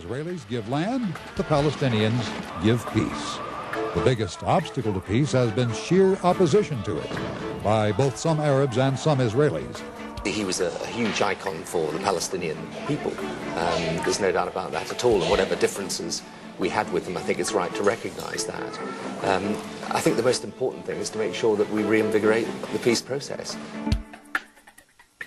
Israelis give land, the Palestinians give peace. The biggest obstacle to peace has been sheer opposition to it by both some Arabs and some Israelis. He was a huge icon for the Palestinian people. There's no doubt about that at all, and whatever differences we had with him, I think it's right to recognise that. I think the most important thing is to make sure that we reinvigorate the peace process.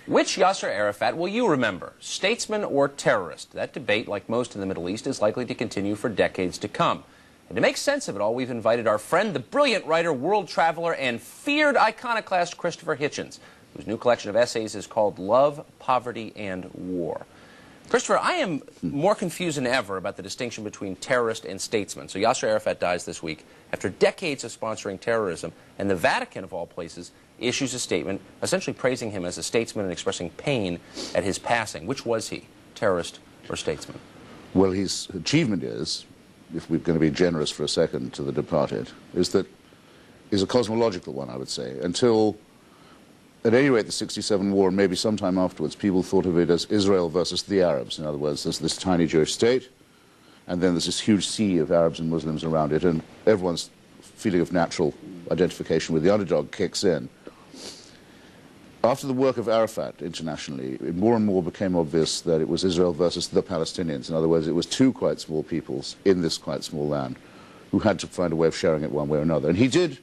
Which Yasser Arafat will you remember, statesman or terrorist? That debate, like most in the Middle East, is likely to continue for decades to come. And to make sense of it all, we've invited our friend, the brilliant writer, world traveler, and feared iconoclast Christopher Hitchens, whose new collection of essays is called Love, Poverty, and War. Christopher, I am more confused than ever about the distinction between terrorist and statesman. So Yasser Arafat dies this week after decades of sponsoring terrorism, and the Vatican, of all places, issues a statement essentially praising him as a statesman and expressing pain at his passing. Which was he, terrorist or statesman? Well, his achievement is, if we're going to be generous for a second to the departed, is a cosmological one, I would say. Until, at any rate, the '67 war, and maybe sometime afterwards, people thought of it as Israel versus the Arabs. In other words, there's this tiny Jewish state, and then there's this huge sea of Arabs and Muslims around it, and everyone's feeling of natural identification with the underdog kicks in. After the work of Arafat internationally, it more and more became obvious that it was Israel versus the Palestinians. In other words, it was two quite small peoples in this quite small land who had to find a way of sharing it one way or another. And he did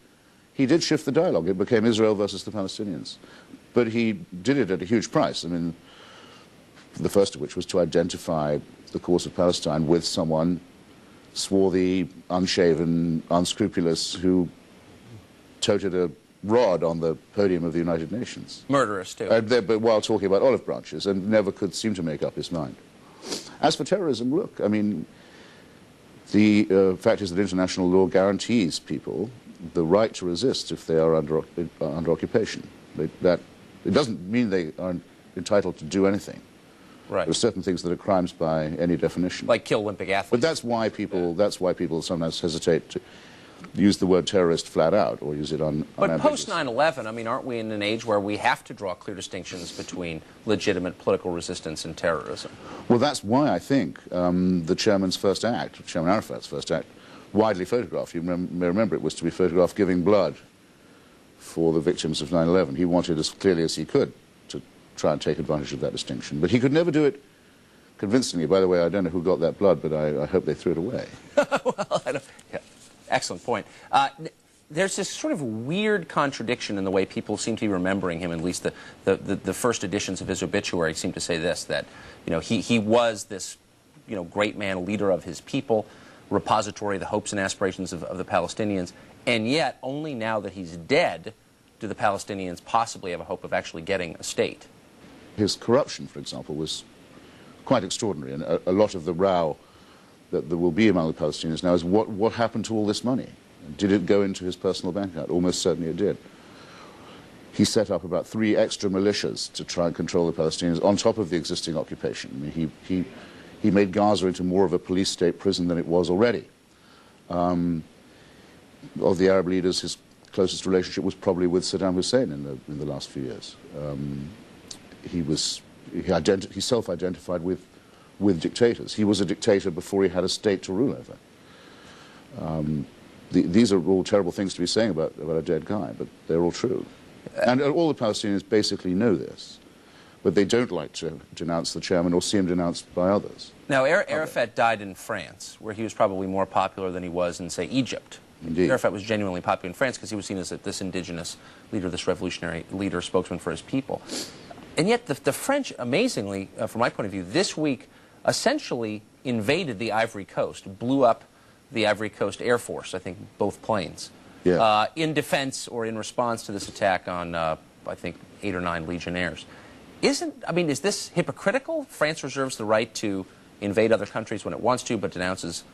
shift the dialogue. It became Israel versus the Palestinians. But he did it at a huge price. I mean, the first of which was to identify the cause of Palestine with someone swarthy, unshaven, unscrupulous, who toted a rod on the podium of the United Nations. Murderous, too. But while talking about olive branches, and never could seem to make up his mind. As for terrorism, look, I mean, the fact is that international law guarantees people the right to resist if they are under occupation. It doesn't mean they are entitled to do anything. Right. There are certain things that are crimes by any definition. Like kill Olympic athletes. But that's why people sometimes hesitate to use the word terrorist flat out, or use it But post 9/11, I mean, aren't we in an age where we have to draw clear distinctions between legitimate political resistance and terrorism? Well, that's why I think the chairman's first act, Chairman Arafat's first act, widely photographed. You may remember it was to be photographed giving blood for the victims of 9/11. He wanted as clearly as he could to try and take advantage of that distinction. But he could never do it convincingly. By the way, I don't know who got that blood, but I hope they threw it away. Well, I don't, yeah. Excellent point. There's this sort of weird contradiction in the way people seem to be remembering him. At least the first editions of his obituary seem to say this, that he was this great man, leader of his people, repository of the hopes and aspirations of the Palestinians, and yet only now that he's dead do the Palestinians possibly have a hope of actually getting a state. His corruption, for example, was quite extraordinary, and a lot of the row that there will be among the Palestinians now is what happened to all this money? Did it go into his personal bank account? Almost certainly it did. He set up about 3 extra militias to try and control the Palestinians on top of the existing occupation. I mean, he made Gaza into more of a police state prison than it was already. Of the Arab leaders, his closest relationship was probably with Saddam Hussein in the last few years. He self-identified with dictators. He was a dictator before he had a state to rule over. These are all terrible things to be saying about a dead guy, but they're all true. And all the Palestinians basically know this, but they don't like to denounce the chairman or see him denounced by others. Now, Arafat died in France, where he was probably more popular than he was in, say, Egypt. Indeed. Arafat was genuinely popular in France because he was seen as this indigenous leader, this revolutionary leader, spokesman for his people. And yet the French, amazingly, from my point of view, this week essentially invaded the Ivory Coast, blew up the Ivory Coast Air Force, I think both planes, yeah. In defense or in response to this attack on, I think, 8 or 9 legionnaires. Is this hypocritical? France reserves the right to invade other countries when it wants to, but denounces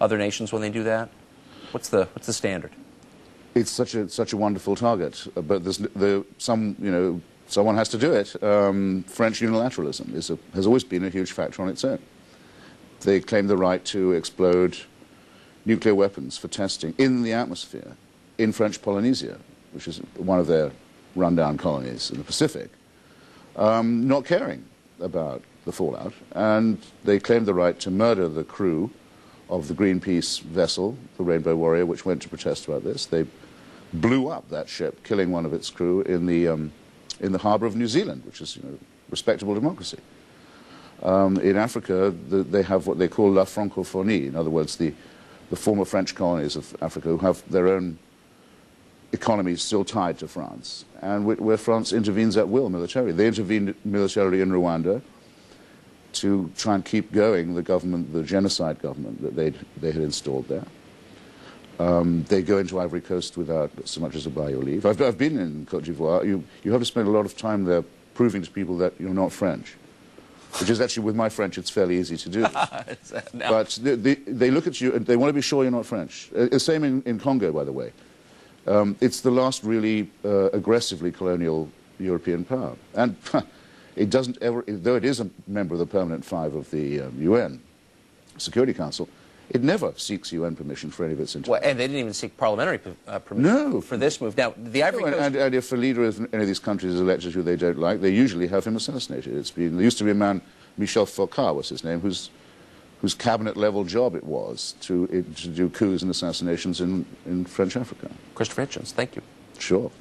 other nations when they do that? What's the standard? It's such a wonderful target, but someone has to do it. French unilateralism has always been a huge factor on its own. They claim the right to explode nuclear weapons for testing in the atmosphere in French Polynesia, which is one of their rundown colonies in the Pacific, not caring about the fallout, and they claimed the right to murder the crew of the Greenpeace vessel, the Rainbow Warrior, which went to protest about this. They blew up that ship, killing one of its crew in the harbour of New Zealand, which is, respectable democracy. In Africa, they have what they call la francophonie, in other words, the former French colonies of Africa who have their own economies still tied to France, and where France intervenes at will militarily. They intervened militarily in Rwanda to try and keep going the government, the genocide government that they had installed there. They go into Ivory Coast without so much as a by your leave. I've been in Côte d'Ivoire. You have to spend a lot of time there proving to people that you're not French, which is actually, with my French, it's fairly easy to do. But they look at you and they want to be sure you're not French. The same in Congo, by the way. It's the last really aggressively colonial European power. And it doesn't ever, though it is a member of the Permanent Five of the UN Security Council, it never seeks UN permission for any of its interventions. Well, and they didn't even seek parliamentary permission for this move. Now, the Ivory Coast... And if a leader of any of these countries is elected who they don't like, they usually have him assassinated. There used to be a man, Michel Foucault was his name, whose cabinet-level job it was to do coups and assassinations in French Africa. Christopher Hitchens, thank you. Sure.